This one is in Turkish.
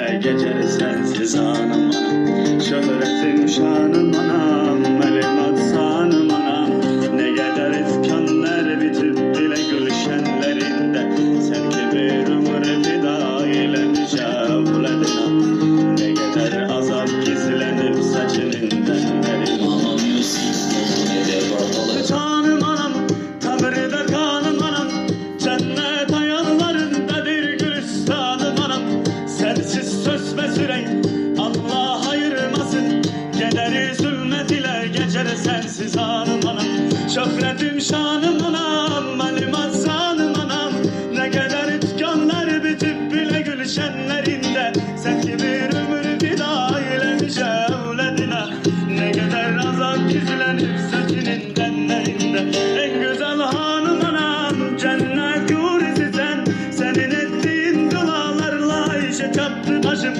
ile geçer sensiz anım anam. Şöhretim şanım anam, melimat sanım anam. Ne kadar efkanlar bitip bile gülşenlerinde, sen ki bir ömür fida ile mücavledina. Ne kadar azap gizlenip saçının tenlerin. Canım anam, tamirde kanım anam, cennet ayarlarında bir gülistanım anam. Sensiz söz ve süren Allah ayırmasın, kederi zulmet ile geçer sensiz anım anam. Şöhretim şanım anam, melimat sanım anam. Ne kadar itkanlar bitip bile gülşenlerinde, sen ki bir ömür fida ile mücevledine. Ne kadar azap gizlenip saçının tenlerinde. En güzel hanım anam, cennet hurisi sen. Senin ettiğin dualarla işe çarptı başım.